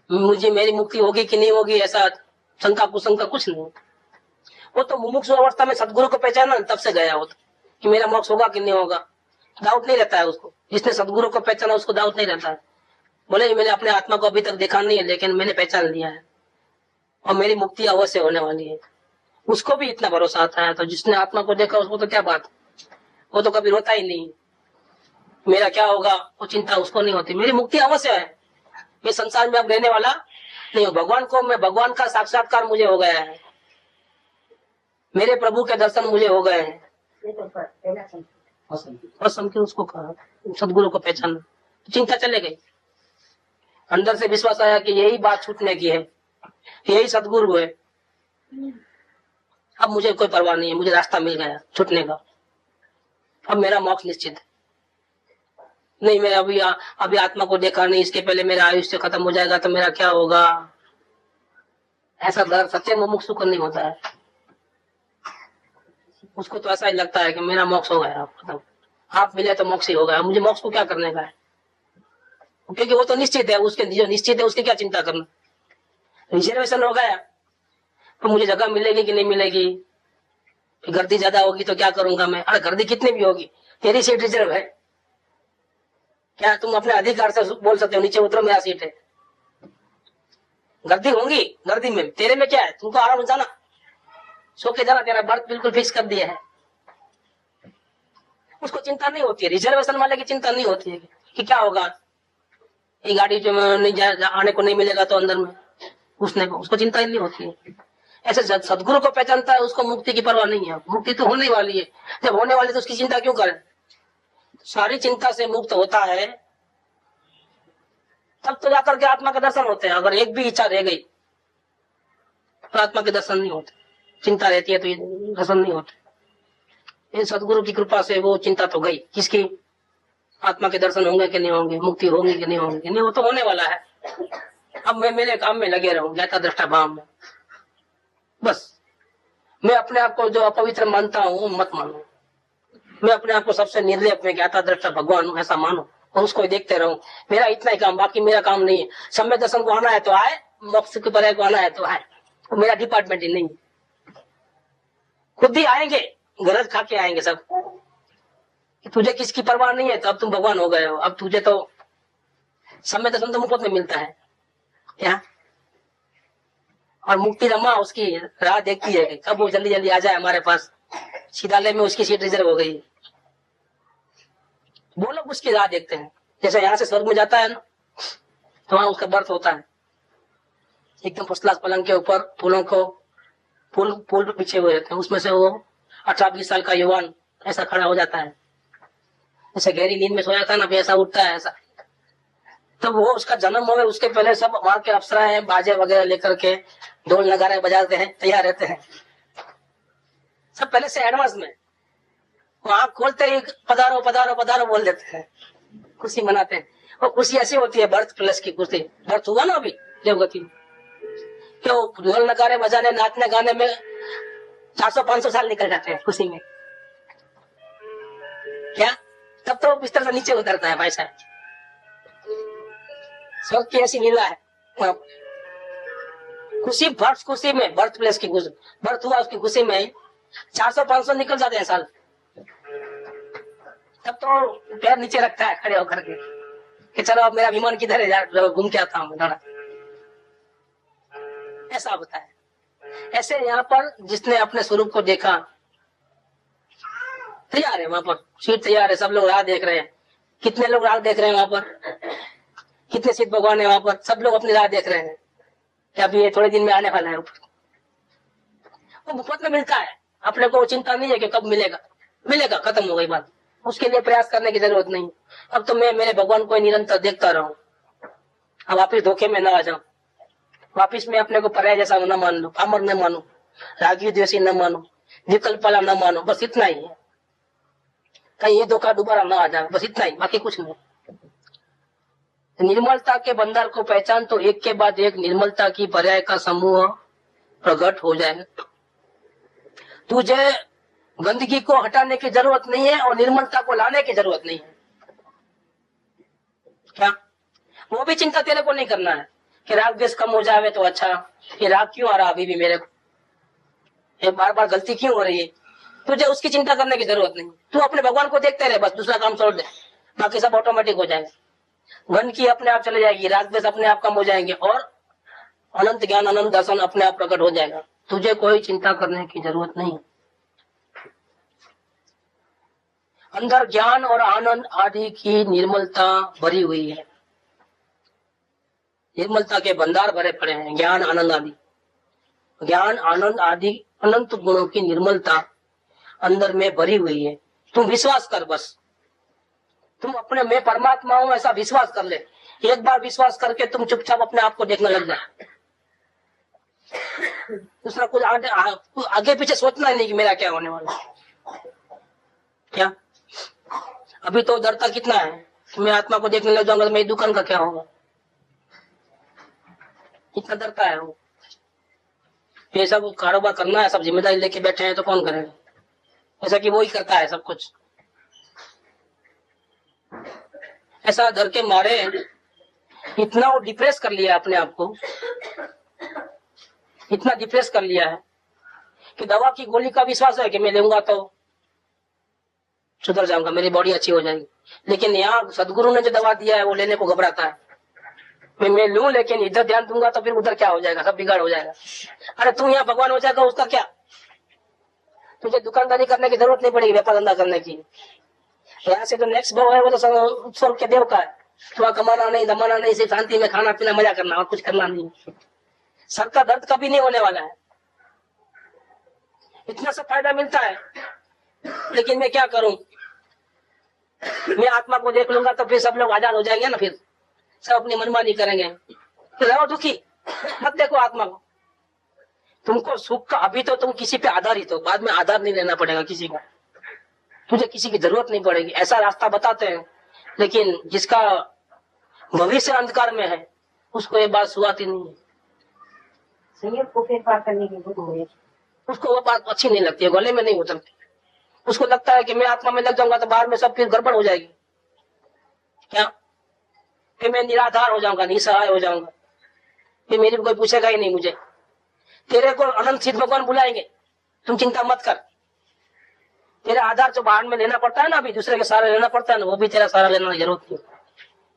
मुझे मेरी मुक्ति होगी कि नहीं होगी, ऐसा शंका कुशंका कुछ नहीं। वो तो मुमुक्षु अवस्था में सदगुरु को पहचाना तब से गया हो कि मेरा मोक्ष होगा कि नहीं होगा। डाउट नहीं रहता है उसको। जिसने सदगुरु को पहचाना उसको डाउट नहीं रहता है। बोले मैंने अपने आत्मा को अभी तक देखा नहीं है, लेकिन मैंने पहचान लिया है और मेरी मुक्ति अवश्य होने वाली है, उसको भी इतना भरोसा आता है। तो जिसने आत्मा को देखा उसको तो क्या बात, वो तो कभी रोता ही नहीं। मेरा क्या होगा वो चिंता उसको नहीं होती। मेरी मुक्ति अवश्य है, मैं संसार में अब रहने वाला नहीं हूँ। भगवान का साक्षात्कार मुझे हो गया है, मेरे प्रभु के दर्शन मुझे हो गए हैं। असंख्य उसको कहा सदगुरु को पहचाना, तो चिंता चले गई। अंदर से विश्वास आया कि यही बात छूटने की है, यही सदगुरु है। अब मुझे कोई परवाह नहीं है, मुझे रास्ता मिल गया छूटने का, अब मेरा मोक्ष निश्चित है। नहीं, मैं अभी आत्मा को देखा नहीं, इसके पहले मेरा आयुष्य खत्म हो जाएगा तो मेरा क्या होगा, ऐसा डर सच्चे मुमुक्षु को नहीं होता है। उसको तो ऐसा ही लगता है कि मेरा मोक्ष हो गया, खत्म, आप मिले तो मोक्ष ही हो गया, मुझे मोक्ष को क्या करने का है, क्योंकि वो तो निश्चित है, उसके जो निश्चित है उसकी क्या चिंता करना। रिजर्वेशन हो गया तो मुझे जगह मिलेगी कि नहीं मिलेगी, गर्दी ज्यादा होगी तो क्या करूंगा मैं, अरे गर्दी कितनी भी होगी, तेरी सीट रिजर्व है, क्या तुम अपने अधिकार से बोल सकते हो नीचे उतरो मेरा सीट है। गर्दी होंगी, गर्दी में तेरे में क्या है, तुमको आराम जाना, सो के जाना, तेरा बर्थ बिल्कुल फिक्स कर दिया है, उसको चिंता नहीं होती है। रिजर्वेशन वाले की चिंता नहीं होती है कि क्या होगा, ये गाड़ी जो नहीं आने को नहीं मिलेगा तो अंदर में घुसने को, उसको चिंता ही नहीं होती है। ऐसे सदगुरु को पहचानता है, उसको मुक्ति की परवाह नहीं है, मुक्ति तो होने वाली है, जब होने वाली तो उसकी चिंता क्यों करे। सारी चिंता से मुक्त होता है तब तो जाकर के आत्मा के दर्शन होते हैं। अगर एक भी इच्छा रह गई तो आत्मा के दर्शन नहीं होते, चिंता रहती है तो ये दर्शन नहीं होते। ये सदगुरु की कृपा से वो चिंता तो गई, किसकी, आत्मा के दर्शन होंगे कि नहीं होंगे, मुक्ति होगी कि नहीं होगी, नहीं वो तो होने वाला है। अब मैं मेरे काम में लगे रहूं, ज्ञाता दृष्टा भाव में, बस मैं अपने आप को जो अपवित्र मानता हूँ मत मानो, मैं अपने आप को सबसे निर्लेप में ज्ञाता दृष्टा भगवान हूँ ऐसा मानो और उसको देखते रहूं। मेरा इतना ही काम, बाकी मेरा काम नहीं है। सम्य दर्शन को आना है तो आए, मोक्ष के परे को आना है तो आए, तो मेरा डिपार्टमेंट ही नहीं है। खुद ही आएंगे, गरज खा के आएंगे सब, तुझे किसकी परवाह नहीं है, तो अब तुम भगवान हो गए हो। अब तुझे तो सम्य दर्शन तो मुफ्त में मिलता है क्या, और मुक्ति रमा उसकी राह देखती है कि कब वो जल्दी जल्दी आ जाए हमारे पास। सीधालय में उसकी सीट रिजर्व हो गई, वो लोग उसकी राह देखते हैं। जैसे यहाँ से स्वर्ग में जाता है ना, तो वहां उसका बर्थ होता है एकदम फर्स्ट क्लास पलंग के ऊपर, फूलों को फूल पीछे हुए रहते हैं, उसमें से वो 18-20 साल का युवान ऐसा खड़ा हो जाता है, जैसे गहरी नींद में सोया था ना, ऐसा उठता है ऐसा। तब वो उसका जन्म हो गया, उसके पहले सब वहां के अप्सराएं बाजे वगैरह लेकर के ढोल नगारे बजाते हैं, तैयार रहते हैं सब पहले से एडवांस में। आँख खोलते ही पधारो पधारो पधारो बोल देते हैं, खुशी मनाते हैं। और खुशी ऐसी होती है बर्थ प्लस की खुशी। बर्थ हुआ ना अभी देवगति में, क्यों ढोल नगारे बजाने नाचने गाने में 400-500 साल निकल जाते हैं खुशी में, क्या तब तो बिस्तर से नीचे उतरता है भाई साहब। स्वर्ग की ऐसी लीला है, खुशी बर्थ खुशी में, बर्थ प्लेस की खुशी, बर्थ हुआ उसकी खुशी में 400-500 निकल जाते हैं साल। तब तो पैर नीचे रखता है खड़े होकर के कि चलो अब मेरा विमान किधर है, घूम के आता हूँ थोड़ा, ऐसा होता है। ऐसे यहाँ पर जिसने अपने स्वरूप को देखा, तैयार है वहां पर, सीट तैयार है, सब लोग राह देख रहे हैं। कितने लोग राह देख रहे हैं वहां पर, कितने सिद्ध भगवान है वहां पर, सब लोग अपनी राह देख रहे हैं कि अभी ये थोड़े दिन में आने वाला है ऊपर। वो मुफ्त में मिलता है, अपने को चिंता नहीं है कि कब मिलेगा, मिलेगा, खत्म हो गई बात, उसके लिए प्रयास करने की जरूरत नहीं। अब तो मैं मेरे भगवान को निरंतर देखता रहूं, अब वापिस धोखे में ना आ जाऊं, वापिस मैं अपने को पर्याय जैसा न मान लू, पामर न मानू, रागी द्वेषी न मानू, विकल्प वाला न मानू, बस इतना ही है। कहीं ये धोखा दोबारा ना आ जाए, बस इतना ही, बाकी कुछ नहीं। निर्मलता के बंदर को पहचान तो एक के बाद एक निर्मलता की पर्याय का समूह प्रकट हो जाएगा। तुझे गंदगी को हटाने की जरूरत नहीं है और निर्मलता को लाने की जरूरत नहीं है। क्या वो भी चिंता तेरे को नहीं करना है कि राग द्वेष कम हो जाए तो अच्छा, ये राग क्यों आ रहा अभी भी मेरे को, ये बार बार गलती क्यों हो रही है, तुझे उसकी चिंता करने की जरूरत नहीं। तू अपने भगवान को देखते रहे, बस दूसरा काम छोड़ दे, बाकी सब ऑटोमेटिक हो जाएगा। गंदगी अपने आप चले जाएगी, राग द्वेष अपने आप कम हो जाएंगे और अनंत ज्ञान अनंत दर्शन अपने आप प्रकट हो जाएगा। तुझे कोई चिंता करने की जरूरत नहीं। अंदर ज्ञान और आनंद आदि की निर्मलता भरी हुई है, निर्मलता के भंडार भरे पड़े हैं। ज्ञान आनंद आदि, ज्ञान आनंद आदि अनंत गुणों की निर्मलता अंदर में भरी हुई है। तुम विश्वास कर बस, तुम अपने मैं परमात्मा हूं ऐसा विश्वास कर ले। एक बार विश्वास करके तुम चुपचाप अपने आप को देखने लग जाए। दूसरा कुछ आगे पीछे सोचना ही नहीं कि मेरा क्या होने वाला है। क्या अभी तो डरता कितना है कि मैं आत्मा को देखने लग जाऊंगा तो मेरी दुकान का क्या होगा, इतना डरता है वो। ये सब कारोबार करना है, सब जिम्मेदारी लेके बैठे हैं तो कौन करेगा, ऐसा कि वो ही करता है सब कुछ। ऐसा डर के मारे इतना वो डिप्रेस कर लिया अपने आप को, इतना डिप्रेस कर लिया है कि दवा की गोली का विश्वास है कि मैं लूंगा तो सुधर जाऊंगा, मेरी बॉडी अच्छी हो जाएगी। लेकिन यहाँ सदगुरु ने जो दवा दिया है वो लेने को घबराता है। मैं लूं लेकिन इधर ध्यान दूंगा तो फिर उधर क्या हो जाएगा, सब बिगाड़ हो जाएगा। अरे तू यहाँ भगवान हो जाएगा उसका क्या, तुझे दुकानदारी करने की जरूरत नहीं पड़ेगी, व्यापार धंधा करने की। यहाँ से जो नेक्स्ट भाव है वो तो स्वर्ग के देव का है। तो कमाना नहीं दमाना नहीं, सिर्फ शांति में खाना पीना मजा करना और कुछ करना नहीं। सर का दर्द कभी नहीं होने वाला है, इतना सब फायदा मिलता है। लेकिन मैं क्या करूं, मैं आत्मा को देख लूंगा तो फिर सब लोग आजाद हो जाएंगे ना, फिर सब अपनी मनमानी करेंगे। तो रहो दुखी, मत देखो आत्मा को। तुमको सुख का अभी तो तुम किसी पे आधारित हो, बाद में आधार नहीं लेना पड़ेगा किसी का, तुझे किसी की जरूरत नहीं पड़ेगी। ऐसा रास्ता बताते हैं, लेकिन जिसका भविष्य अंधकार में है उसको ये बात सुहाती नहीं है। संयोग को फिर पार करने की बुद्धि है। उसको वो बात अच्छी नहीं लगती है, गले में नहीं उतरती। उसको लगता है कि मैं आत्मा में लग जाऊंगा तो बाहर में सब फिर गड़बड़ हो जाएगी। क्या फिर मैं निराधार हो जाऊंगा, निसहाय हो जाऊंगा, फिर मेरी कोई पूछेगा ही नहीं मुझे। तेरे को अनंत सिद्ध भगवान बुलाएंगे, तुम चिंता मत कर। तेरा आधार जो बाहर में लेना पड़ता है ना, अभी दूसरे के सहारा लेना पड़ता है ना, वो भी तेरा सहारा लेना की जरूरत नहीं।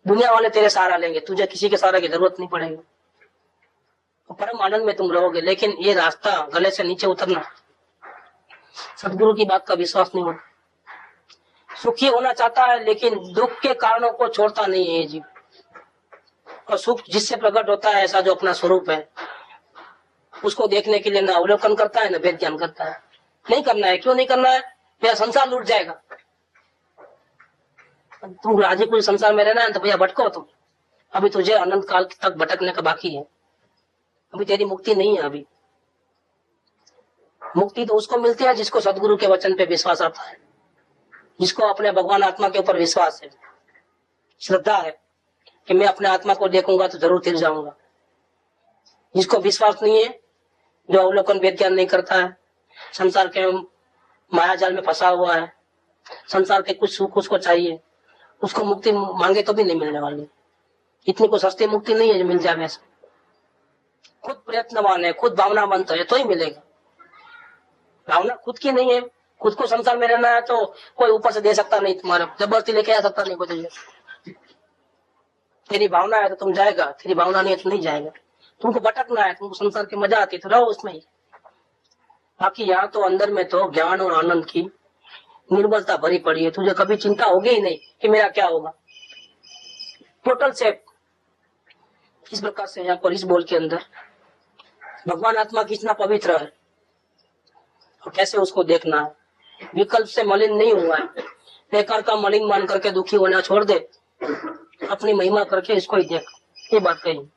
दुनिया वाले तेरे सहारा लेंगे, तुझे किसी के सहारा की जरूरत नहीं पड़ेगी। तो परम आनंद में तुम रहोगे। लेकिन ये रास्ता गले से नीचे उतरना, सदगुरु की बात का विश्वास नहीं होता। सुखी होना चाहता है लेकिन दुख के कारणों को छोड़ता नहीं है जीव। और सुख जिससे प्रकट होता है ऐसा जो अपना स्वरूप है, उसको देखने के लिए ना अवलोकन करता है ना वेद ज्ञान करता है। नहीं करना है, क्यों नहीं करना है, मेरा संसार लूट जाएगा। तुम राजी कुल संसार में रहना है तो भैया भटको तुम, अभी तुझे अनंत काल तक भटकने का बाकी है। अभी तेरी मुक्ति नहीं है। अभी मुक्ति तो उसको मिलती है जिसको सदगुरु के वचन पे विश्वास आता है, जिसको अपने भगवान आत्मा के ऊपर विश्वास है, श्रद्धा है कि मैं अपने आत्मा को देखूंगा तो जरूर तिर जाऊंगा। जिसको विश्वास नहीं है, जो अवलोकन वेद ज्ञान नहीं करता है, संसार के माया जाल में फंसा हुआ है, संसार के कुछ सुख उसको चाहिए, उसको मुक्ति मांगे तो भी नहीं मिलने वाली। इतनी को सस्ती मुक्ति नहीं है जो मिल जाए वैसे। खुद प्रयत्नवान है, खुद भावनावंत है तो ही मिलेगा। भावना खुद की नहीं है, खुद को संसार में रहना है तो कोई ऊपर से दे सकता नहीं, तुम्हारा जबरदस्ती लेके आ सकता नहीं कोई तुझे। तेरी भावना है तो तुम जाएगा, तेरी भावना नहीं है तो नहीं जाएगा। तुमको भटकना है, तुमको संसार की मजा आती है तो रहो उसमें ही। बाकी यहाँ तो अंदर में तो ज्ञान और आनंद की निर्मलता भरी पड़ी है, तुझे कभी चिंता होगी ही नहीं कि मेरा क्या होगा। Total safe. इस प्रकार से यहाँ पर इस बोल के अंदर भगवान आत्मा कितना पवित्र है और कैसे उसको देखना है। विकल्प से मलिन नहीं हुआ है, बेकार का मलिन मान करके दुखी होना छोड़ दे, अपनी महिमा करके इसको ही देख। ये बात कही।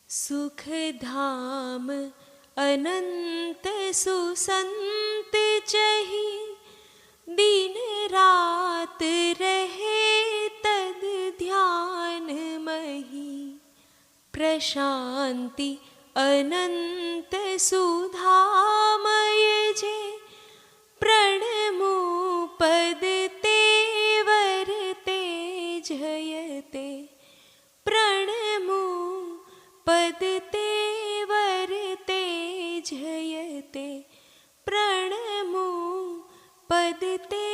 सुख धाम अनंत सुसंत चही, दिन रात रहे तद ध्यान मही। प्रशांति अनंत सुधामय जे, प्रणमो पद तेवर तेजयते। प्रणमो पद तेवर तेजयते, प्रणमो पद ते